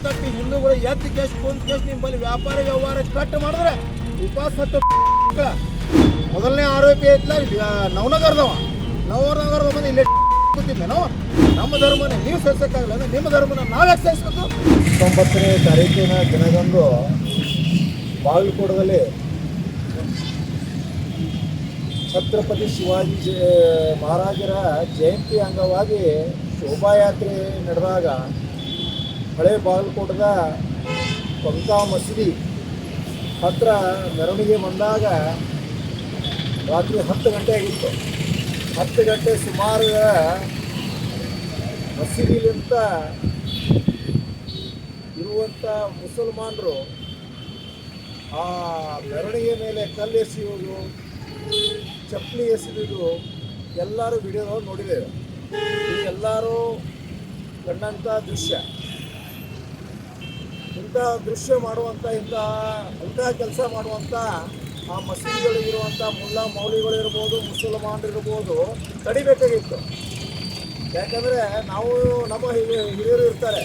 ಅಪ್ಪಿ ಹಿಂದೂಗಳು ಎದ್ದು ಕೇಸ್ ಕುಂತ ಕೇಸ್ ನಿಮ್ಮಲ್ಲಿ ವ್ಯಾಪಾರ ವ್ಯವಹಾರ ಕಟ್ ಮಾಡಿದ್ರೆ ಉಪವಾಸ ಹತ್ತು ಮೊದಲನೇ ಆರೋಪಿ ಐತ್ಲ ನವನಗರದವ ಬಂದು ಇಲ್ಲೇ ಕೂತಿದ್ದೆ ನಾವು ನಮ್ಮ ಧರ್ಮನೇ ನೀವು ಸಹಿಸಕ್ಕಾಗಲ್ಲ ಅಂದ್ರೆ ನಿಮ್ಮ ಧರ್ಮನ ನಾವೇ ಸಹಿಸ್ಬೇಕು. 19ನೇ ತಾರೀಕಿನ ದಿನದಂದು ಬಾಗಲಕೋಟದಲ್ಲಿ ಛತ್ರಪತಿ ಶಿವಾಜಿ ಮಹಾರಾಜರ ಜಯಂತಿ ಅಂಗವಾಗಿ ಶೋಭಾಯಾತ್ರೆ ನಡೆದಾಗ ಹಳೆ ಬಾಗಲಕೋಟದ ಪಂಕಾ ಮಸೀದಿ ಹತ್ರ ಮೆರವಣಿಗೆ ಬಂದಾಗ ರಾತ್ರಿ 10 ಗಂಟೆ ಆಗಿತ್ತು. 10 ಗಂಟೆ ಸುಮಾರು ಮಸೀದಿಲಿಂದ ಇರುವಂಥ ಮುಸಲ್ಮಾನರು ಆ ಮೆರವಣಿಗೆ ಮೇಲೆ ಕಲ್ಲು ಎಸೆಯುವುದು, ಚಪ್ಪಲಿ ಎಸೆಯುವುದು ಎಲ್ಲರೂ ವಿಡಿಯೋದೊಳಗೆ ನೋಡಿದ್ದೇವೆ. ಎಲ್ಲರೂ ಕಂಡಂಥ ದೃಶ್ಯ. ಇಂತಹ ದೃಶ್ಯ ಮಾಡುವಂಥ ಇಂತಹ ಕೆಲಸ ಮಾಡುವಂಥ ಆ ಮಸೀದಿಗಳಿಗಿರುವಂಥ ಮುಲ್ಲಾ ಮೌಲಿಗಳಿರ್ಬೋದು, ಮುಸಲ್ಮಾನರಿರ್ಬೋದು ತಡಿಬೇಕಾಗಿತ್ತು. ಯಾಕಂದರೆ ನಮ್ಮ ಹಿರಿಯರು ಇರ್ತಾರೆ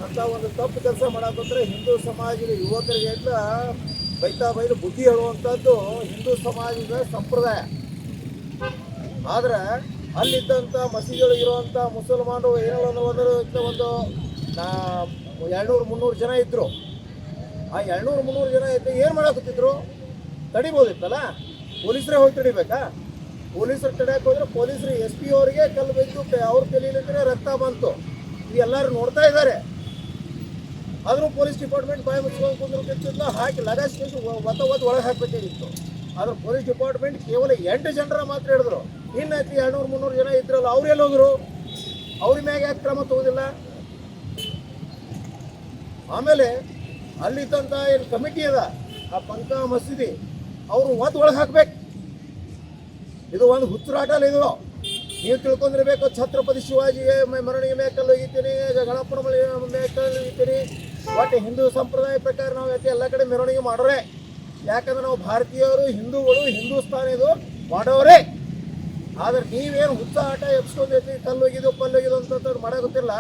ಅಂತ ಒಂದು ತಪ್ಪು ಕೆಲಸ ಮಾಡಾಕಂದ್ರೆ ಹಿಂದೂ ಸಮಾಜದ ಯುವಕರಿಗೆ ಬೈದು ಬುದ್ಧಿ ಹೇಳುವಂಥದ್ದು ಹಿಂದೂ ಸಮಾಜದ ಸಂಪ್ರದಾಯ. ಆದರೆ ಅಲ್ಲಿದ್ದಂಥ ಮಸೀದಿಗಳಿಗಿರುವಂಥ ಮುಸಲ್ಮಾನರು ಒಂದು 200-300 ಜನ ಇದ್ದರು. ಆ 200-300 ಜನ ಇದ್ದು ಏನು ಮಾಡಾಕತ್ತಿದ್ರು? ತಡಿಬೋದಿತ್ತಲ್ಲ, ಪೊಲೀಸರೇ ಹೋಗಿ ತಡಿಬೇಕಾ? ಪೊಲೀಸರು ತಡೆಯಕ್ಕೆ ಹೋದ್ರೆ ಪೊಲೀಸರು SP ಅವರಿಗೆ ಕಲ್ಲು ಬಿದ್ದು ಅವ್ರ ತಲೆಯಲ್ಲಿದ್ದರೆ ರಕ್ತ ಬಂತು. ಎಲ್ಲರೂ ನೋಡ್ತಾ ಇದ್ದಾರೆ. ಆದರೂ ಪೊಲೀಸ್ ಡಿಪಾರ್ಟ್ಮೆಂಟ್ ಬಾಯಿ ಮುಚ್ಕೊಂಡು ಕುಂದ್ರಕ್ಕಿಂತ ಹಾಕಿ ಲಗಾಯಿಸ್ಕೊಂಡು ಒಳಗೆ ಹಾಕಬೇಕಾಗಿತ್ತು. ಆದ್ರೆ ಪೊಲೀಸ್ ಡಿಪಾರ್ಟ್ಮೆಂಟ್ ಕೇವಲ 8 ಜನರ ಮಾತ್ರ ಹಿಡಿದ್ರು. ಇನ್ನೈತಿ 200-300 ಜನ ಇದ್ರಲ್ಲ, ಅವ್ರು ಎಲ್ಲಿ ಹೋದ್ರು? ಅವ್ರ ಮ್ಯಾಗೆ ಯಾಕೆ ಕ್ರಮ ತಗೋದಿಲ್ಲ? ಆಮೇಲೆ ಅಲ್ಲಿದ್ದಂಥ ಏನು ಕಮಿಟಿ ಅದ ಆ ಪಂಕಾ ಮಸೀದಿ ಅವರು ಒಳಗೆ ಹಾಕ್ಬೇಕು. ಇದು ಒಂದು ಹುಚ್ಚರಾಟಲ್ಲ. ಇದು ನೀವು ತಿಳ್ಕೊಂಡಿರ್ಬೇಕು. ಛತ್ರಪತಿ ಶಿವಾಜಿ ಮೆರವಣಿಗೆ ಮೇಕಲ್ಲು ಒಯ್ತೀನಿ, ಗಣಪನ ಮೇಕಲ್ಲು ಒಯ್ತೀನಿ. ಒಟ್ಟು ಹಿಂದೂ ಸಂಪ್ರದಾಯ ಪ್ರಕಾರ ನಾವು ಯಾಕೆ ಎಲ್ಲ ಕಡೆ ಮೆರವಣಿಗೆ ಮಾಡೋರೆ. ಯಾಕಂದ್ರೆ ನಾವು ಭಾರತೀಯರು, ಹಿಂದೂಗಳು, ಹಿಂದೂಸ್ತಾನ ಇದು ಮಾಡೋರೇ. ಆದ್ರೆ ನೀವೇನು ಹುಚ್ಚ ಆಟ ಎಬ್ಸ್ಕೊಂಡೈತಿ, ಕಲ್ಲೊಗಿದು ಪಲ್ಲೊಗಿದು ಅಂತ ಮಾಡೋಗುತ್ತಿಲ್ಲ.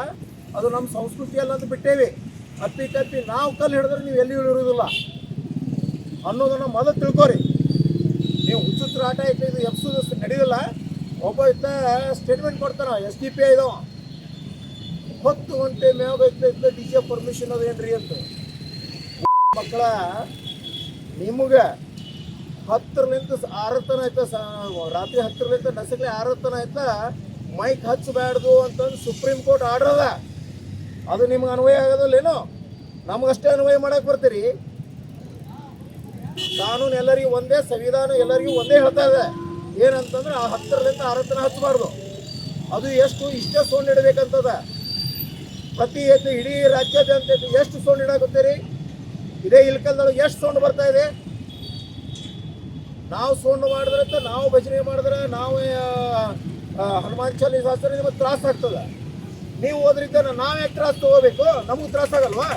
ಅದು ನಮ್ಮ ಸಂಸ್ಕೃತಿಯಲ್ಲ ಅಂತ ಬಿಟ್ಟೇವಿ. ಅಪ್ಪಿ ನಾವು ಕಲ್ಲು ಹಿಡಿದ್ರೆ ನೀವು ಎಲ್ಲಿ ಇರೋದಿಲ್ಲ ಅನ್ನೋದನ್ನು ಮೊದಲು ತಿಳ್ಕೊರಿ. ನೀವು ಹುಚ್ಚುತ್ರ ಆಟ ಐತೆ, ಇದು ಎಬ್ಸೋದಷ್ಟು ನಡೆಯೋದಿಲ್ಲ. ಒಬ್ಬ ಸ್ಟೇಟ್ಮೆಂಟ್ ಕೊಡ್ತಾನೆ, SDP ಇದಾವ 10 ಗಂಟೆ ಮ್ಯಾಗ ಐತೆ DJ ಪರ್ಮಿಷನ್ ಅದು ಏನ್ರಿ ಅಂತ. ಮಕ್ಕಳ ನಿಮಗೆ 10ರಿಂದ 6 ತನ ಆಯ್ತಾ, ರಾತ್ರಿ 10ರಿಂದ ನಸಕ್ಲೆ 6 ತನ ಆಯ್ತಾ ಮೈಕ್ ಹಚ್ಚಬಾರ್ದು ಅಂತಂದು ಸುಪ್ರೀಂ ಕೋರ್ಟ್ ಆರ್ಡರ್ ಅದ. ಅದು ನಿಮ್ಗೆ ಅನ್ವಯ ಆಗೋದಿಲ್ಲೇನೋ? ನಮಗಷ್ಟೇ ಅನ್ವಯ ಮಾಡಕ್ಕೆ ಬರ್ತೀರಿ. ಕಾನೂನು ಎಲ್ಲರಿಗೂ ಒಂದೇ, ಸಂವಿಧಾನ ಎಲ್ಲರಿಗೂ ಒಂದೇ ಹೇಳ್ತಾ ಇದೆ. ಏನಂತಂದ್ರೆ 10ರಿಂದ 6 ತನ ಹಚ್ಚಬಾರ್ದು. ಅದು ಇಷ್ಟೇ ಸೌಂಡ್ ಇಡಬೇಕಂತದ. ಪ್ರತಿ ಇಡೀ ರಾಜ್ಯಾದ್ಯಂತ ಎಷ್ಟು ಸೌಂಡ್ ಇಡಾಕತ್ತೀರಿ? ಇದೇ ಇಲ್ಕಲ್ದೊಳಗೆ ಎಷ್ಟು ಸೌಂಡ್ ಬರ್ತಾ ಇದೆ? ನಾವು ಸೌಂಡ್ ಮಾಡಿದ್ರೆ, ನಾವು ಭಜನೆ ಮಾಡಿದ್ರೆ, ನಾವು ಹನುಮಾನ್ ಚಾಲೀಸ್ ಹಾಸ್ತಾರೆ, ನಿಮಗೆ ತ್ರಾಸ ಆಗ್ತದೆ. ನೀವು ಹೋದ್ರಿಂದ ನಾವು ಯಾಕೆ ತ್ರಾಸ ತಗೋಬೇಕು? ನಮಗೂ ತ್ರಾಸ ಆಗಲ್ವಾ?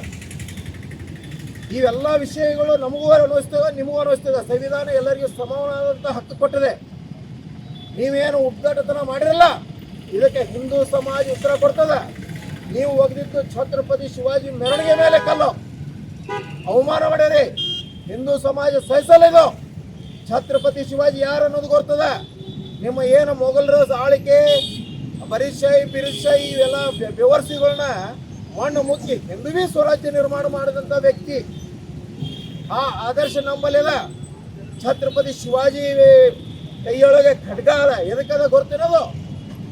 ಇವೆಲ್ಲ ವಿಷಯಗಳು ನಮಗೂ ಅನುಭವಿಸ್ತದೆ, ನಿಮಗೂ ಅನುಭವಿಸ್ತದೆ. ಸಂವಿಧಾನ ಎಲ್ಲರಿಗೂ ಸಮಾನವಾದಂಥ ಹಕ್ಕು ಕೊಟ್ಟಿದೆ. ನೀವೇನು ಉದ್ಘಾಟತನ ಮಾಡಿರಲ್ಲ, ಇದಕ್ಕೆ ಹಿಂದೂ ಸಮಾಜ ಉತ್ತರ ಕೊಡ್ತದೆ. ನೀವು ಒಗ್ದಿದ್ದು ಛತ್ರಪತಿ ಶಿವಾಜಿ ಮೆರವಣಿಗೆ ಮೇಲೆ ಕಲ್ಲು ಅವಮಾನ ಮಾಡ್ಯಾರಿ. ಹಿಂದೂ ಸಮಾಜ ಸಹಿಸಲಿದು. ಛತ್ರಪತಿ ಶಿವಾಜಿ ಯಾರು ಅನ್ನೋದು ಗೊತ್ತದ. ನಿಮ್ಮ ಏನು ಮೊಘಲರ ಆಳಿಕೆ, ಬರಿಶಾಹಿ ಬಿರುಶಾಹಿ ಇವೆಲ್ಲ ಬೆವರ್ಸಿಗಳನ್ನ ಮಣ್ಣು ಮುಚ್ಚಿ ಹಿಂದುವೇ ಸ್ವರಾಜ್ಯ ನಿರ್ಮಾಣ ಮಾಡಿದಂಥ ವ್ಯಕ್ತಿ. ಆ ಆದರ್ಶ ನಂಬಲಿಲ್ಲ. ಛತ್ರಪತಿ ಶಿವಾಜಿ ಕೈಯೊಳಗೆ ಖಡ್ಗ ಅದ. ಎದಕ್ಕದ ಗೊತ್ತಿರೋದು?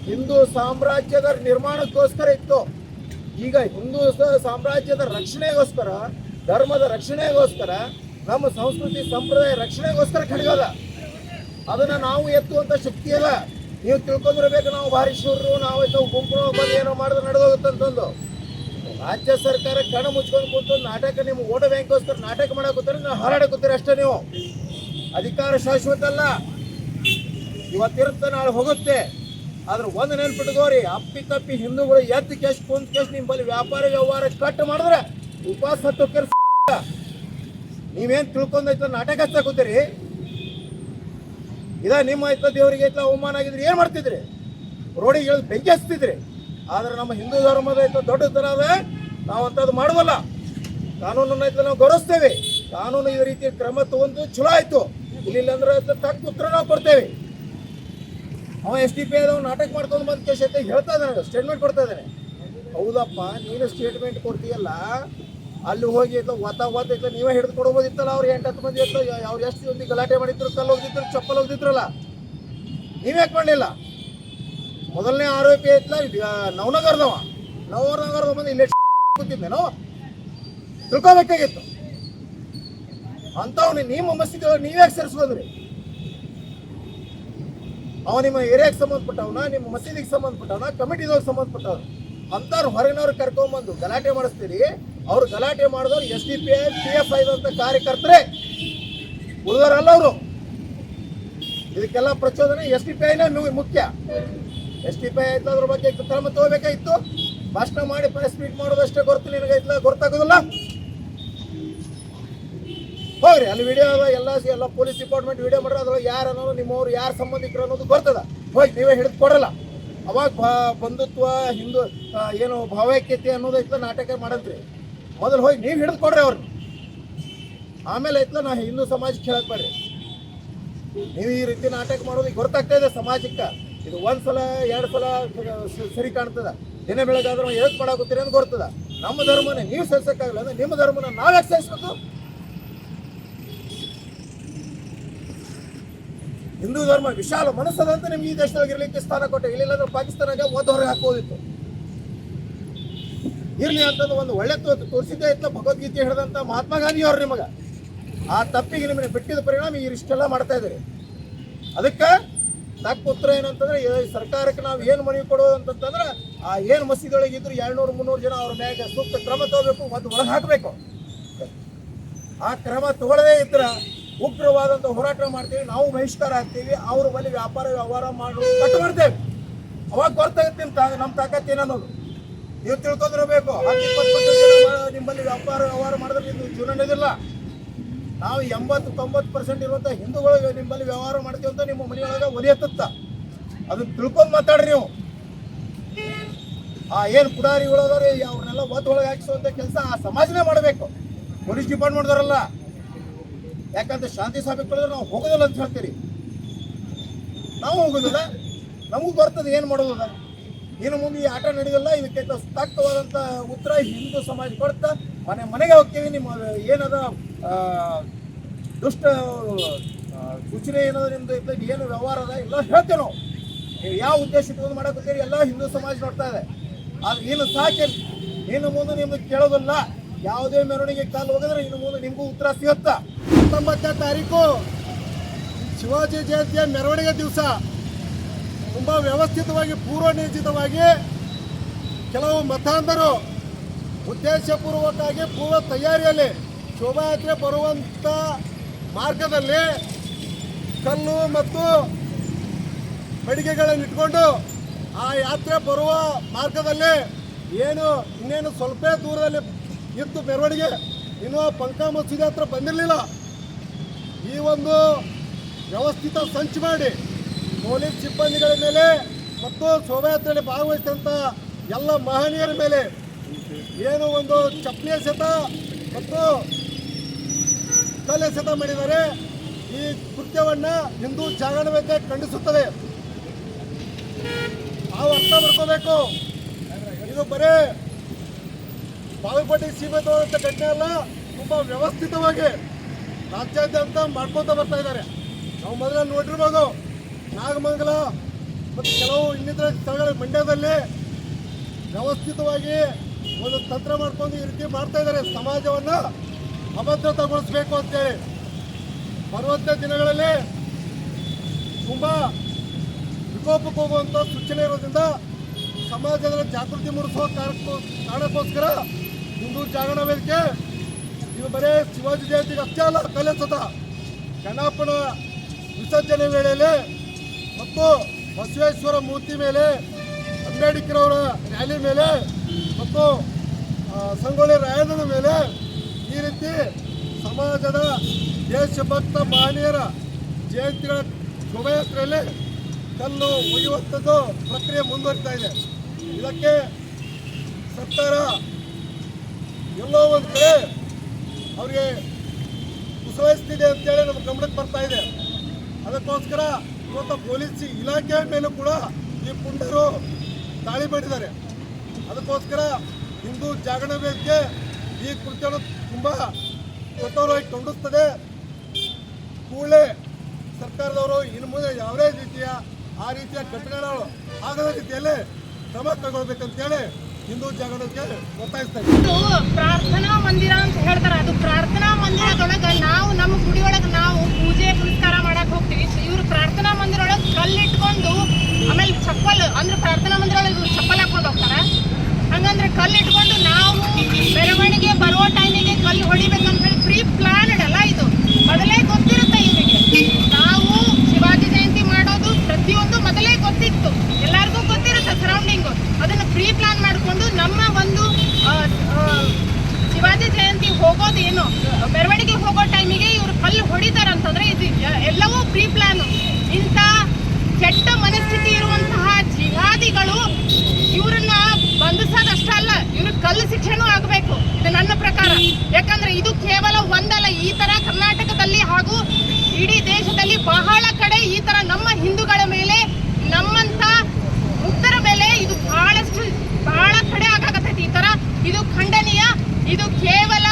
ಹಿಂದೂ ಸಾಮ್ರಾಜ್ಯದ ನಿರ್ಮಾಣಕ್ಕೋಸ್ಕರ ಇತ್ತು. ಈಗ ಹಿಂದೂ ಸಾಮ್ರಾಜ್ಯದ ರಕ್ಷಣೆಗೋಸ್ಕರ, ಧರ್ಮದ ರಕ್ಷಣೆಗೋಸ್ಕರ, ನಮ್ಮ ಸಂಸ್ಕೃತಿ ಸಂಪ್ರದಾಯ ರಕ್ಷಣೆಗೋಸ್ಕರ ಖಡ್ಗದ. ಅದನ್ನು ನಾವು ಎತ್ತುವಂಥ ಶಕ್ತಿ ಅಲ್ಲ. ನೀವು ತಿಳ್ಕೊಂಡಿರ್ಬೇಕು, ನಾವು ಭಾರಿ ಶೂರರು, ನಾವು ಗುಂಪು ಬಂದು ಏನೋ ಮಾಡಿದ್ರೆ ನಡೆದೋಗುತ್ತಂತಂದು. ರಾಜ್ಯ ಸರ್ಕಾರ ಕಣ ಮುಚ್ಕೊಂಡು ಕೂತು ನಾಟಕ, ನಿಮ್ಮ ವೋಟ್ ಬ್ಯಾಂಕ್ಗೋಸ್ಕರ ನಾಟಕ ಮಾಡಾಕತ್ತಾರೆ, ನಾವು ಹಾರಾಡಕತ್ತೀರಿ ಅಷ್ಟೇ. ನೀವು ಅಧಿಕಾರ ಶಾಶ್ವತ ಅಲ್ಲ. ಇವತ್ತಿರುತ್ತೆ, ನಾಳೆ ಹೋಗುತ್ತೆ. ಆದ್ರೆ ಒಂದು ನೆನ್ಪಿಟ್ಕೋರಿ, ಅಪ್ಪಿ ಹಿಂದೂಗಳು ಎದ್ದು ಕೇಸ್ ಕುಂತ ಕೇಸ್ ನಿಮ್ಮಲ್ಲಿ ವ್ಯಾಪಾರ ವ್ಯವಹಾರ ಕಟ್ ಮಾಡಿದ್ರೆ ಉಪವಾಸ ಹತ್ತು ಕೆಲಸ. ನೀವೇನು ತಿಳ್ಕೊಂಡೈತ ನಾಟಕ ಹಚ್ಚಾಕತ್ತೀರಿ? ಇದ ನಿಮ್ಮ ಐತ ದೇವರಿಗೆ ಐತ ಅವಮಾನ ಆಗಿದ್ರಿ ಏನು ಮಾಡ್ತಿದ್ರಿ? ರೋಡಿಗೆ ಇಳಿದು ಬೆಂಕಿ ಹಚ್ತಿದ್ರಿ. ಆದ್ರೆ ನಮ್ಮ ಹಿಂದೂ ಧರ್ಮದ ಐತ ದೊಡ್ಡ ತರ ಅದ. ನಾವು ಅಂಥದ್ದು ಮಾಡುವಲ್ಲ. ಕಾನೂನನ್ನ ನಾವು ಗೌರವಿಸ್ತೇವೆ. ಕಾನೂನು ಈ ರೀತಿ ಕ್ರಮ ತಗೊಂಡು ಚಲೋ ಆಯ್ತು. ಇಲ್ಲ ಅಂದ್ರೆ ತಕ್ಕ ಉತ್ತರ ನಾವು ಕೊಡ್ತೇವೆ. ಅವ SDP ನಾಟಕ ಮಾಡ್ಕೊಂಡು ಬಂದ ಕೇಸ್ ಐತೆ ಹೇಳ್ತಾ ಇದ್ದಾನೆ, ಸ್ಟೇಟ್ಮೆಂಟ್ ಕೊಡ್ತಾ ಇದ್ದಾನೆ. ಹೌದಪ್ಪ, ನೀನು ಸ್ಟೇಟ್ಮೆಂಟ್ ಕೊಡ್ತೀಯಲ್ಲ, ಅಲ್ಲಿ ಹೋಗಿ ಒತ್ತ ನೀವೇ ಹಿಡಿದು ಕೊಡ್ಬೋದಿತ್ತಲ್ಲ. ಅವ್ರು 8-10 ಮಂದಿ ಇತ್ತು, ಅವ್ರು ಎಷ್ಟು ಮಂದಿ ಗಲಾಟೆ ಮಾಡಿದ್ರು, ಕಲ್ಲು ಹೋಗ್ದಿದ್ರು, ಚಪ್ಪಲ್ ಹೋಗ್ದಿದ್ರಲ್ಲ, ನೀವ್ಯಾಕೆ ಮಾಡಲಿಲ್ಲ? ಮೊದಲನೇ ಆರೋಪಿ ಐತ್ಲ ನವನಗರದವ ಬಂದು ಇಲ್ಲೇ ಕೂತಿದ್ದೇನೋ ತಿಳ್ಕೊಬೇಕಾಗಿತ್ತು. ಅಂಥವ್ನು ನಿಮ್ಮ ಮಸ್ತಿಗೆ ನೀವ್ಯಾಕೆ ಸೇರಿಸ್ಬೋದ್ರಿ? ಅವ ನಿಮ್ಮ ಏರಿಯಾಗೆ ಸಂಬಂಧಪಟ್ಟವನ, ನಿಮ್ಮ ಮಸೀದಿಗೆ ಸಂಬಂಧಪಟ್ಟವನ, ಕಮಿಟಿದವ್ರಿಗೆ ಸಂಬಂಧಪಟ್ಟವ್ರು ಅಂಥವ್ರು ಹೊರಗಿನವ್ರು ಕರ್ಕೊಂಬಂದು ಗಲಾಟೆ ಮಾಡಿಸ್ತೀರಿ. ಅವ್ರು ಗಲಾಟೆ ಮಾಡಿದವ್ರು SDP PFI ಅಂತ ಕಾರ್ಯಕರ್ತರೇ, ಉಳಿದವರಲ್ಲ ಅವರು. ಇದಕ್ಕೆಲ್ಲ ಪ್ರಚೋದನೆ SDPIನೇ ಮುಖ್ಯ. SDPI ಆಯ್ತು, ಅದ್ರ ಬಗ್ಗೆ ಕ್ರಮ ತಗೋಬೇಕಾಗಿತ್ತು. ಭಾಷಣ ಮಾಡಿ ಪ್ರೆಸ್ ಮೀಟ್ ಮಾಡೋದಷ್ಟೇ ಗೊತ್ತು, ನಿನಗೆ ಗೊತ್ತಾಗೋದಿಲ್ಲ. ಹೋಗ್ರಿ, ಅಲ್ಲಿ ವಿಡಿಯೋ ಎಲ್ಲ ಪೊಲೀಸ್ ಡಿಪಾರ್ಟ್ಮೆಂಟ್ ವಿಡಿಯೋ ಮಾಡ್ರೆ ಅದ್ರೊಳಗೆ ಯಾರು ಅನ್ನೋದು, ನಿಮ್ಮವ್ರು ಯಾರು ಸಂಬಂಧಿಕರು ಅನ್ನೋದು ಬರ್ತದ. ಹೋಗಿ ನೀವೇ ಹಿಡಿದು ಕೊಡಲ್ಲ. ಅವಾಗ ಬಂಧುತ್ವ, ಹಿಂದೂ ಏನು ಭಾವೈಕ್ಯತೆ ಅನ್ನೋದು ಐತ್ಲ ನಾಟಕ ಮಾಡಂತ್ರಿ. ಮೊದಲು ಹೋಗಿ ನೀವು ಹಿಡಿದು ಕೊಡ್ರಿ ಅವ್ರನ್ನ. ಆಮೇಲೆ ಐತ್ಲ ನಾ ಹಿಂದೂ ಸಮಾಜಕ್ಕೆ ಹೇಳಕ್ ಬೇಡ್ರಿ. ನೀವು ಈ ರೀತಿ ನಾಟಕ ಮಾಡೋದು ಈಗ ಗೊತ್ತಾಗ್ತಾ ಇದೆ ಸಮಾಜಕ್ಕೆ. ಇದು 1 ಸಲ 2 ಸಲ ಸರಿ ಕಾಣ್ತದ. ದಿನ ಬೆಳಗಾದ್ರೂ ಎದಕ್ಕೆ ಮಾಡಾಕತ್ತೀರಿ ಅಂತ ಗೊತ್ತದ. ನಮ್ಮ ಧರ್ಮನೇ ನೀವು ಸಹಿಸಕ್ಕಾಗಲ್ಲ ಅಂದ್ರೆ ನಿಮ್ಮ ಧರ್ಮನ ನಾವ್ಯಾಕೆ ಸಹಿಸ್ಬೇಕು? ಹಿಂದೂ ಧರ್ಮ ವಿಶಾಲ ಮನಸ್ಸದಂತ ನಿಮ್ಗೆ ಈ ದೇಶದೊಳಗೆ ಇರ್ಲಿಕ್ಕೆ ಸ್ಥಾನ ಕೊಟ್ಟೆ. ಇಲ್ಲ ಅಂದ್ರೆ ಪಾಕಿಸ್ತಾನಾಗ ಹೊರಗೆ ಹಾಕೋದಿತ್ತು. ಇರ್ಲಿ ಅಂತಂದು ಒಂದು ಒಳ್ಳೆ ತೋರಿಸಿದ್ದೇ ಇತ್ತು. ಭಗವದ್ಗೀತೆ ಹೇಳಿದಂತ ಮಹಾತ್ಮ ಗಾಂಧಿ ಅವ್ರು ನಿಮಗೆ ಆ ತಪ್ಪಿಗೆ ನಿಮ್ಮನ್ನ ಬಿಟ್ಟಿದ ಪರಿಣಾಮ ಇಷ್ಟೆಲ್ಲ ಮಾಡ್ತಾ ಇದ್ದಾರೆ. ಅದಕ್ಕೆ ತಕ್ಕ ಉತ್ತರ ಏನಂತಂದ್ರೆ, ಸರ್ಕಾರಕ್ಕೆ ನಾವು ಏನು ಮನವಿ ಕೊಡೋದು ಅಂತಂದ್ರೆ, ಆ ಏನು ಮಸೀದಿಯೊಳಗೆ ಇದ್ರು 200-300 ಜನ ಅವ್ರ ಮ್ಯಾಗ ಸೂಕ್ತ ಕ್ರಮ ತಗೋಬೇಕು, ಮತ್ತು ಒಳಗೆ ಹಾಕಬೇಕು. ಆ ಕ್ರಮ ತಗೊಳ್ಳದೇ ಇದ್ರೆ ಉಗ್ರವಾದಂಥ ಹೋರಾಟ ಮಾಡ್ತೀವಿ, ನಾವು ಬಹಿಷ್ಕಾರ ಆಗ್ತೀವಿ, ಅವ್ರ ಬಳಿ ವ್ಯವಹಾರ ಮಾಡೋದು ಕಟ್ಟು ಮಾಡ್ತೇವೆ. ಅವಾಗ ಗೊತ್ತಾಗುತ್ತೆ ನಮ್ಮ ತಾಕತ್ತು ಏನನ್ನೋದು. ನೀವು ತಿಳ್ಕೊಂಡಿರಬೇಕು. 10-20% ನಿಮ್ಮಲ್ಲಿ ವ್ಯವಹಾರ ಮಾಡಿದ್ರೆ ನಿಮ್ದು ಜೀವನ ನಡೆದಿಲ್ಲ. ನಾವು 80-90% ಇರುವಂಥ ಹಿಂದೂಗಳು ನಿಮ್ಮಲ್ಲಿ ವ್ಯವಹಾರ ಮಾಡ್ತೀವಿ ಅಂತ ನಿಮ್ಮ ಮನೆಯೊಳಗೆ ಒಲಿಯತ್ತ. ಅದನ್ನ ತಿಳ್ಕೊಂಡು ಮಾತಾಡ್ರಿ ನೀವು. ಆ ಏನು ಪುಡಾರಿಗಳದವ್ರು ಅವ್ರನ್ನೆಲ್ಲ ಒಳಗೆ ಹಾಕಿಸುವಂಥ ಕೆಲಸ ಆ ಸಮಾಜನೇ ಮಾಡಬೇಕು, ಪೊಲೀಸ್ ಡಿಪಾರ್ಟ್ಮೆಂಟ್ದವರಲ್ಲ. ಯಾಕಂದ್ರೆ ಶಾಂತಿ ಸಭೆ ಕಳೆದ್ರೆ ನಾವು ಹೋಗೋದಿಲ್ಲ ಅಂತ ಹೇಳ್ತೀರಿ. ನಾವು ಹೋಗೋದಿಲ್ಲ, ನಮಗೂ ಬರ್ತದೆ ಏನು ಮಾಡೋದ. ಇನ್ನು ಮುಂದೆ ಈ ಆಟ ನಡೆಯೋಲ್ಲ. ಇದಕ್ಕೆ ತಕ್ಕವಾದಂಥ ಉತ್ತರ ಹಿಂದೂ ಸಮಾಜ ಕೊಡ್ತಾ ಮನೆಗೆ ಹೋಗ್ತೀವಿ. ನಿಮ್ಮ ಏನದ ದುಷ್ಟ ಸೂಚನೆ ಏನದ ನಿಮ್ದು ಏನು ವ್ಯವಹಾರ ಅದ ಎಲ್ಲ ಹೇಳ್ತೇವೆ ನಾವು. ನೀವು ಯಾವ ಉದ್ದೇಶ ಇಟ್ಕೊಂಡು ಮಾಡಕ್ಕೆ ಎಲ್ಲ ಹಿಂದೂ ಸಮಾಜ ನೋಡ್ತಾ ಇದೆ. ಆದ್ರೆ ಇನ್ನು ಸಾಕಿ ಇನ್ನು ಮುಂದೆ ನಿಮ್ಗೆ ಕೇಳೋದಿಲ್ಲ. ಯಾವುದೇ ಮೆರವಣಿಗೆ ಕಾಲು ಹೋಗಿದ್ರೆ ಇನ್ನು ಮುಂದೆ ನಿಮಗೂ ಉತ್ತರ ಸಿಗುತ್ತಾ. 19ನೇ ತಾರೀಕು ಶಿವಾಜಿ ಜಯಂತಿಯ ಮೆರವಣಿಗೆ ದಿವಸ ತುಂಬ ವ್ಯವಸ್ಥಿತವಾಗಿ ಪೂರ್ವ ನಿಯೋಜಿತವಾಗಿ ಕೆಲವು ಮತಾಂಧರು ಉದ್ದೇಶಪೂರ್ವಕವಾಗಿ ಪೂರ್ವ ತಯಾರಿಯಲ್ಲಿ ಶೋಭಾಯಾತ್ರೆ ಬರುವಂಥ ಮಾರ್ಗದಲ್ಲಿ ಕಲ್ಲು ಮತ್ತು ಬಡಿಗೆಗಳನ್ನು ಇಟ್ಕೊಂಡು ಆ ಯಾತ್ರೆ ಬರುವ ಮಾರ್ಗದಲ್ಲಿ ಇನ್ನೇನು ಸ್ವಲ್ಪ ದೂರದಲ್ಲಿ ಇತ್ತು ಮೆರವಣಿಗೆ. ಇನ್ನೂ ಪಂಕ ಮಸೀದಿ ಹತ್ರ ಬಂದಿರಲಿಲ್ಲ. ಈ ಒಂದು ವ್ಯವಸ್ಥಿತ ಸಂಚು ಮಾಡಿ ಪೊಲೀಸ್ ಸಿಬ್ಬಂದಿಗಳ ಮೇಲೆ ಮತ್ತು ಶೋಭಾಯಾತ್ರೆಯಲ್ಲಿ ಭಾಗವಹಿಸಿದಂಥ ಎಲ್ಲ ಮಹನೀಯರ ಮೇಲೆ ಏನು ಒಂದು ಚಪ್ಪಲಿ ಎಸೆತ ಮತ್ತು ಕಲ್ಲು ಎಸೆತ ಮಾಡಿದ್ದಾರೆ. ಈ ಕೃತ್ಯವನ್ನು ಹಿಂದೂ ಜಾಗರಣ ವೇದಿಕೆ ಖಂಡಿಸುತ್ತದೆ. ನಾವು ಅರ್ಥ ಮಾಡ್ಕೋಬೇಕು, ಇದು ಬರೀ ಬಾಗಲಕೋಟೆಗೆ ಸೀಮಿತವಾದಂಥ ಘಟನೆ ಅಲ್ಲ. ತುಂಬ ವ್ಯವಸ್ಥಿತವಾಗಿ ರಾಜ್ಯಾದ್ಯಂತ ಮಾಡ್ಕೊತ ಬರ್ತಾ ಇದ್ದಾರೆ. ನಾವು ಮೊದಲೇ ನೋಡಿರ್ಬೋದು, ನಾಗಮಂಗಲ ಮತ್ತು ಕೆಲವು ಇನ್ನಿತರ ಸ್ಥಳಗಳ ಮಂಡ್ಯದಲ್ಲಿ ವ್ಯವಸ್ಥಿತವಾಗಿ ಒಂದು ತಂತ್ರ ಮಾಡ್ಕೊಂಡು ಈ ರೀತಿ ಮಾಡ್ತಾ ಇದ್ದಾರೆ. ಸಮಾಜವನ್ನು ಅಭದ್ರತೆಗೊಳಿಸಬೇಕು ಅಂತೇಳಿ ಬರುವಂಥ ದಿನಗಳಲ್ಲಿ ತುಂಬ ವಿಕೋಪಕ್ಕೆ ಹೋಗುವಂಥ ಸೂಚನೆ ಇರೋದ್ರಿಂದ ಸಮಾಜದಲ್ಲಿ ಜಾಗೃತಿ ಮೂಡಿಸುವ ಕಾರಣಕ್ಕೋಸ್ಕರ ಹಿಂದೂ ಜಾಗರಣ ವೇದಿಕೆ ಇದು ಬರೀ ಶಿವಾಜಿ ಜಯಂತಿಗೆ ಅಷ್ಟೇ ಅಲ್ಲ, ಕಲೆಸತ ಗಣಪನ ವಿಸರ್ಜನೆ ವೇಳೆಯಲ್ಲಿ ಮತ್ತು ಬಸವೇಶ್ವರ ಮೂರ್ತಿ ಮೇಲೆ, ಅಂಬೇಡ್ಕರ್ ಅವರ ರ್ಯಾಲಿ ಮೇಲೆ ಮತ್ತು ಸಂಗೊಳ್ಳಿ ರಾಯಣ್ಣನ ಮೇಲೆ ಈ ರೀತಿ ಸಮಾಜದ ದೇಶಭಕ್ತ ಮಹನೀಯರ ಜಯಂತಿಗಳ ಶೋಭಾಯಾತ್ರೆಯಲ್ಲಿ ಕಲ್ಲು ಒಯ್ಯುವಂಥದ್ದು ಪ್ರಕ್ರಿಯೆ ಮುಂದುವರಿತಾ ಇದೆ. ಇದಕ್ಕೆ ಸರ್ಕಾರ ಎಲ್ಲೋ ಒಂದು ಕಡೆ ಅವ್ರಿಗೆ ಕುಸವಹಿಸ್ತಿದೆ ಅಂತೇಳಿ ನಮ್ಮ ಗಮನಕ್ಕೆ ಬರ್ತಾ ಇದೆ. ಅದಕ್ಕೋಸ್ಕರ ಇವತ್ತು ಪೊಲೀಸ್ ಇಲಾಖೆ ಮೇಲೂ ಕೂಡ ಈ ಪುಂಡರು ದಾಳಿ ಮಾಡಿದ್ದಾರೆ. ಅದಕ್ಕೋಸ್ಕರ ಹಿಂದೂ ಜಾಗರಣ ವೇದಿಕೆ ಈ ಕೃತ್ಯವನ್ನು ತುಂಬ ಕಠೋರವಾಗಿ ಖಂಡಿಸ್ತದೆ. ಕೂಡಲೇ ಸರ್ಕಾರದವರು ಇನ್ನು ಮುಂದೆ ಯಾವುದೇ ರೀತಿಯ ಆ ರೀತಿಯ ಘಟನೆಗಳು ಆಗದ ರೀತಿಯಲ್ಲಿ ಕ್ರಮ ತಗೊಳ್ಬೇಕಂತೇಳಿ ಹಿಂದೂ ಜಾಗರಣಕ್ಕೆ ಒತ್ತಾಯಿಸ್ತಾರೆ. ಇದು ಪ್ರಾರ್ಥನಾ ಮಂದಿರ ಅಂತ ಹೇಳ್ತಾರೆ. ಅದು ಪ್ರಾರ್ಥನಾ ಮಂದಿರದೊಳಗ ನಾವು ನಮ್ಮ ಗುಡಿ ಒಳಗೆ ನಾವು ಪೂಜೆ ಪುನಸ್ಕಾರ ಮಾಡಕ್ ಹೋಗ್ತೀವಿ. ಇವ್ರು ಪ್ರಾರ್ಥನಾ ಮಂದಿರ ಒಳಗೆ ಕಲ್ಲಿಟ್ಕೊಂಡು ಆಮೇಲೆ ಚಪ್ಪಲ್ ಅಂದ್ರೆ ಪ್ರಾರ್ಥನಾ ಮಂದಿರ ಒಳಗೆ ಚಪ್ಪಲ್ ಹಾಕೊಂಡು ಹೋಗ್ತಾರೆ. ಹಂಗಂದ್ರೆ ಕಲ್ಲಿಟ್ಕೊಂಡು ನಾವು ಮೆರವಣಿಗೆ ಬರೋ ಟೈಮಿಗೆ ಕಲ್ಲು ಹೊಡಿಬೇಕಂತ ಹೇಳಿ ಪ್ರೀ ಪ್ಲಾನ್ಡ್ ಅಲ್ಲ. ಇದು ಮೊದಲೇ ಗೊತ್ತಿರುತ್ತೆ ಇವರಿಗೆ. ನಾವು ಶಿವಾಜಿ ಜಯಂತಿ ಮಾಡೋದು ಪ್ರತಿಯೊಂದು ಮೊದಲೇ ಗೊತ್ತಿತ್ತು, ಎಲ್ಲರಿಗೂ ಗೊತ್ತಿರುತ್ತೆ ಸರೌಂಡಿಂಗು. ಅದನ್ನು ಪ್ರೀ ಪ್ಲಾನ್ ಮಾಡಿಕೊಂಡು ನಮ್ಮ ಒಂದು ಶಿವಾಜಿ ಜಯಂತಿ ಹೋಗೋದೇನು ಮೆರವಣಿಗೆ ಹೋಗೋ ಟೈಮಿಗೆ ಇವರು ಕಲ್ಲು ಹೊಡಿತಾರಂತಂದ್ರೆ ಇದು ಎಲ್ಲವೂ ಪ್ರೀ ಪ್ಲಾನು. ಇಂಥ ಕೆಟ್ಟ ಮನಸ್ಥಿತಿ ಇರುವಂತಹ ಜಿಹಾದಿಗಳು ಇವರನ್ನ ಬಂಧಿಸೋದಷ್ಟೇ ಅಲ್ಲ, ಇವ್ರಿಗೆ ಕಲ್ಲು ಶಿಕ್ಷೆನೂ ಆಗಬೇಕು. ಇದು ನನ್ನ ಪ್ರಕಾರ. ಯಾಕಂದ್ರೆ ಇದು ಕೇವಲ ಒಂದಲ್ಲ, ಈ ತರ ಕರ್ನಾಟಕದಲ್ಲಿ ಹಾಗೂ ಇಡೀ ದೇಶದಲ್ಲಿ ಬಹಳ ಕಡೆ ಈ ತರ ನಮ್ಮ ಹಿಂದೂಗಳ ಮೇಲೆ ನಮ್ಮಂತ ಮುಕ್ತರ ಮೇಲೆ ಇದು ಬಹಳ ಕಡೆ ಆಗಾಕತ್ತೈತಿ. ಈ ತರ ಇದು ಖಂಡನೀಯ. ಇದು ಕೇವಲ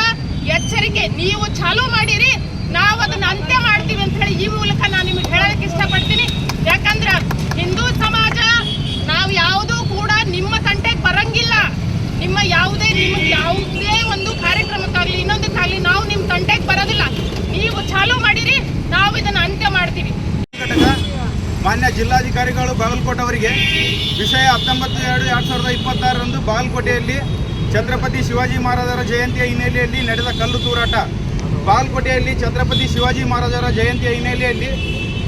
ಎಚ್ಚರಿಕೆ. ನೀವು ಚಾಲೂ ಮಾಡಿರಿ, ನಾವು ಅದನ್ನ ಅಂತ್ಯ ಮಾಡ್ತೀವಿ ಅಂತ ಹೇಳಿ ಈ ಮೂಲಕ ನಾನು ನಿಮಗೆ ಹೇಳೋದಕ್ಕೆ ಇಷ್ಟಪಡ್ತೀನಿ. ಯಾಕಂದ್ರೆ ಹಿಂದೂ ಸಮಾಜ ನಾವು ಯಾವುದೂ ಕೂಡ ನಿಮ್ಮ ತಂಟೆಗೆ ಬರಂಗಿಲ್ಲ. ನಿಮಗೆ ಯಾವುದೇ ಒಂದು ಕಾರ್ಯಕ್ರಮಕ್ಕಾಗ್ಲಿ ಇನ್ನೊಂದಕ್ಕಾಗ್ಲಿ ನಾವು ನಿಮ್ಮ ತಂಟೆಗೆ ಬರೋದಿಲ್ಲ. ನೀವು ಚಾಲೂ ಮಾಡಿರಿ, ನಾವು ಇದನ್ನ ಅಂತ್ಯ ಮಾಡ್ತೀವಿ. ಮಾನ್ಯ ಜಿಲ್ಲಾಧಿಕಾರಿಗಳು ಬಾಗಲಕೋಟೆ ಅವರಿಗೆ ವಿಷಯ 19/2/2026 ಬಾಗಲಕೋಟೆಯಲ್ಲಿ ಛತ್ರಪತಿ ಶಿವಾಜಿ ಮಹಾರಾಜರ ಜಯಂತಿಯ ಹಿನ್ನೆಲೆಯಲ್ಲಿ ನಡೆದ ಕಲ್ಲು ತೂರಾಟ. ಬಾಗಲಕೋಟೆಯಲ್ಲಿ ಛತ್ರಪತಿ ಶಿವಾಜಿ ಮಹಾರಾಜರ ಜಯಂತಿಯ ಹಿನ್ನೆಲೆಯಲ್ಲಿ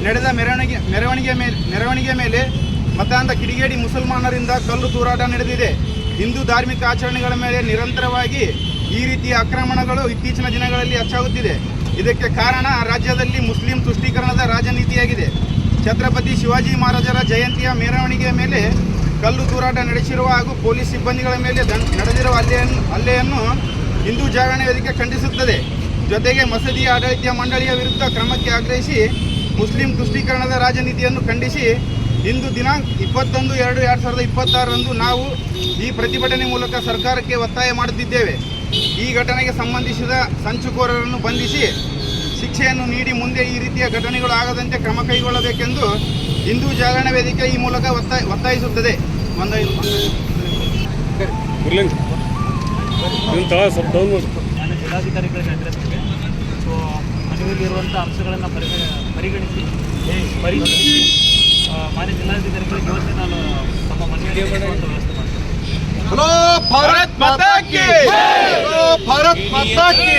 ನಡೆದ ಮೆರವಣಿಗೆ ಮೇಲೆ ಮತಾಂಧ ಕಿಡಿಗೇಡಿ ಮುಸಲ್ಮಾನರಿಂದ ಕಲ್ಲು ತೂರಾಟ ನಡೆದಿದೆ. ಹಿಂದೂ ಧಾರ್ಮಿಕ ಆಚರಣೆಗಳ ಮೇಲೆ ನಿರಂತರವಾಗಿ ಈ ರೀತಿಯ ಆಕ್ರಮಣಗಳು ಇತ್ತೀಚಿನ ದಿನಗಳಲ್ಲಿ ಹೆಚ್ಚಾಗುತ್ತಿದೆ. ಇದಕ್ಕೆ ಕಾರಣ ರಾಜ್ಯದಲ್ಲಿ ಮುಸ್ಲಿಂ ತುಷ್ಟೀಕರಣದ ರಾಜನೀತಿಯಾಗಿದೆ. ಛತ್ರಪತಿ ಶಿವಾಜಿ ಮಹಾರಾಜರ ಜಯಂತಿಯ ಮೆರವಣಿಗೆಯ ಮೇಲೆ ಕಲ್ಲು ತೂರಾಟ ನಡೆಸಿರುವ ಹಾಗೂ ಪೊಲೀಸ್ ಸಿಬ್ಬಂದಿಗಳ ಮೇಲೆ ನಡೆದಿರುವ ಹಲ್ಲೆಯನ್ನು ಹಿಂದೂ ಜಾಗರಣ ವೇದಿಕೆ ಖಂಡಿಸುತ್ತದೆ. ಜೊತೆಗೆ ಮಸೀದಿ ಆಡಳಿತ ಮಂಡಳಿಯ ವಿರುದ್ಧ ಕ್ರಮಕ್ಕೆ ಆಗ್ರಹಿಸಿ ಮುಸ್ಲಿಂ ತುಷ್ಟೀಕರಣದ ರಾಜನೀತಿಯನ್ನು ಖಂಡಿಸಿ ಇಂದು ದಿನಾಂಕ 21/2/2026 ನಾವು ಈ ಪ್ರತಿಭಟನೆ ಮೂಲಕ ಸರ್ಕಾರಕ್ಕೆ ಒತ್ತಾಯ ಮಾಡುತ್ತಿದ್ದೇವೆ. ಈ ಘಟನೆಗೆ ಸಂಬಂಧಿಸಿದ ಸಂಚುಕೋರರನ್ನು ಬಂಧಿಸಿ ಶಿಕ್ಷೆಯನ್ನು ನೀಡಿ ಮುಂದೆ ಈ ರೀತಿಯ ಘಟನೆಗಳು ಆಗದಂತೆ ಕ್ರಮ ಕೈಗೊಳ್ಳಬೇಕೆಂದು ಹಿಂದೂ ಜಾಗರಣ ವೇದಿಕೆ ಈ ಮೂಲಕ ಒತ್ತಾಯಿಸುತ್ತದೆ. ನಾನು ಜಿಲ್ಲಾಧಿಕಾರಿಗಳಿಗೆ ಅಡ್ರೆಸ್ಗೆ ಸೊ ಮನವಿಯಲ್ಲಿರುವಂಥ ಅಂಶಗಳನ್ನು ಪರಿಗಣಿಸಿ ಮಾನ್ಯ ಜಿಲ್ಲಾಧಿಕಾರಿಗಳಿಗೆ ಇವತ್ತೇ ನಾನು ತಮ್ಮ ಮನೆಯಲ್ಲಿ ವ್ಯವಸ್ಥೆ ಮಾಡ್ತೀನಿ. ಹಲೋ ಭಾರತ್ ಮಾತಾ ಕಿ ಹಲೋ ಭಾರತ್ ಮಾತಾ ಕಿ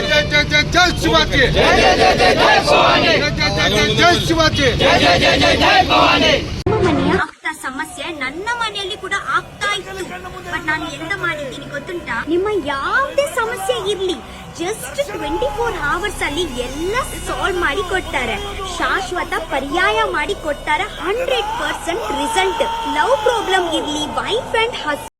ಜೈ ಜೈ ಜೈ ಜೈ ಶಿವಾಜಿ ಜೈ ಜೈ ಜೈ ಜೈ ಜೈ ಭವಾನಿ ಜೈ ಜೈ ಜೈ ಜೈ ಜೈ ಶಿವಾಜಿ ಜೈ ಜೈ ಜೈ ಜೈ ಜೈ ಭವಾನಿ. ಮನೆಯ ಆಗ್ತಾ ಸಮಸ್ಯೆ ನನ್ನ ಮನೆಯಲ್ಲಿ ಕೂಡ ಆಗ್ತಾ ಇತ್ತು. ಬಟ್ ನಾನು ಎಂತ ಮಾಡಿದ್ದೀನಿ ಗೊತ್ತುಂಟಾ? ನಿಮ್ಮ ಯಾವುದೇ ಸಮಸ್ಯೆ ಇರ್ಲಿ ಜಸ್ಟ್ 24 hours ಅಲ್ಲಿ ಎಲ್ಲ ಸಾಲ್ವ್ ಮಾಡಿ ಕೊಡ್ತಾರೆ. ಶಾಶ್ವತ ಪರ್ಯಾಯ ಮಾಡಿ ಕೊಡ್ತಾರೆ. 100% ರಿಸಲ್ಟ್. ಲವ್ ಪ್ರಾಬ್ಲಮ್ ಇರ್ಲಿ, ವೈಫ್ ಅಂಡ್ ಹಸ್ಬೆಂಡ್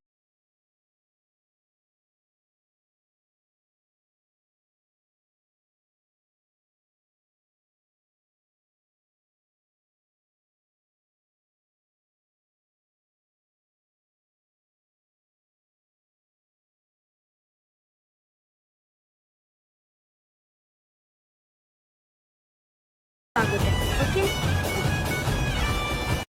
ಆಗುತ್ತೆ.